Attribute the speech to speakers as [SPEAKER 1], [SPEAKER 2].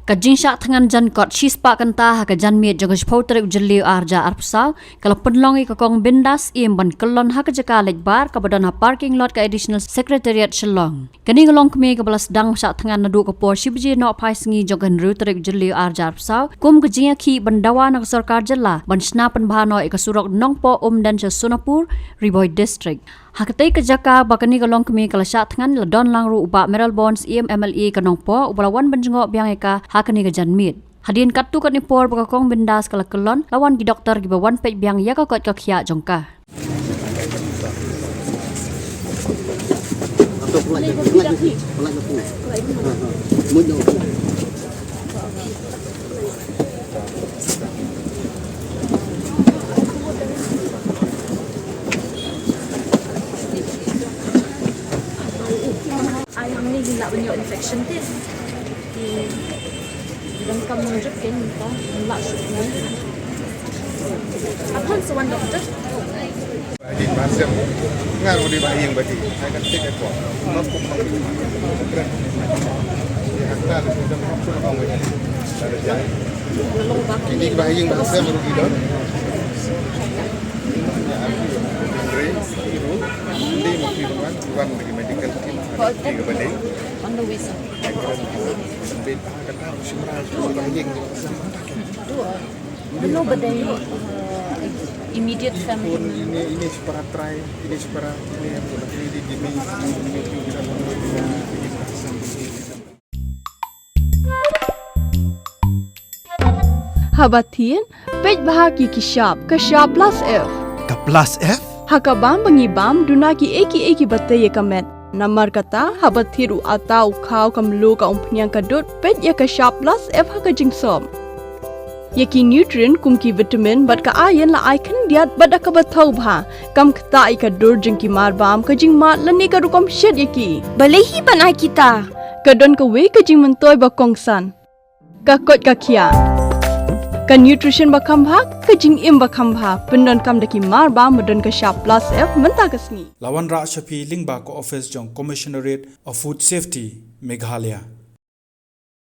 [SPEAKER 1] Kajing syak tangan jan kot shispa kanta ka jan miet jogos potrik jeliu arja arpsau kalau penlongi ka kong Bindas Syiem ban Kyllon ha ka Jaka Leit bar ka badan ha parking lot ka additional secretariat Shillong. Kani ngelong kemi ka balas dang syak tangan nadu ka por shibji no pai sengi jogan rutrik jeliu arja arpsau kum kajing ki bandawa na sarkar jela ban snapan bahano ka surok nongpo dan Sunapur Riboy district. Hakatai ke Jaka bakani kalong kemi kala syak tangan ladon langru uba Meral Bonds Syiem MLA kanongpo ubalawan benjengok biang eka hakani ke janmit. Hadian katu kat nipor bakakong Bindas kala Kyllon lawan gi doktor gi bawan pej biang Jaka kot kakhia jongka.
[SPEAKER 2] Ni gila banyak infection test. Dan kamu juga kan kita nak shootnya. Apa sewan doktor?
[SPEAKER 3] Di pasien ngaruh di bayi yang badi. Saya akan cek ekor. Mampu mampu. Di hantar sudah mampu orang ini. Ada jalan. Ini bayi yang bahasa baru Kyllon. Ini mungkin bukan bagi medical team. Tiga balik.
[SPEAKER 2] On the way sir.
[SPEAKER 3] Sampai kata semua bayi yang
[SPEAKER 2] Belum badai immediate family.
[SPEAKER 3] Ini separa try, ini separa ini yang ini di kita
[SPEAKER 4] Habatin, pej bahagi kishap, kashap plus F.
[SPEAKER 5] Ka plus F?
[SPEAKER 4] Hakabam bangibam dunaki eki batay kamet. Namar kata habathiru atau kau kamlu ka umpnyang kadut pej ya kashap plus F hakajing som. Yaki nutrient kumki vitamin bat ka ayan la icon diat bat ka bathau bha kam kta i ka dur jingki marbam ka jing mat lani ka rukom shed yaki.
[SPEAKER 6] Balehi banai kita.
[SPEAKER 4] Kadon ka we ka jing mentoy ba kongsan. Ka kot ka khia. Ka nutrition ba khambha ka jing im ba khambha pendon kam daki marba modon ka sharp plus F menta kasni.
[SPEAKER 5] Lawan Ra Shafi Lingba ko office jong Commissionerate of Food Safety Meghalaya.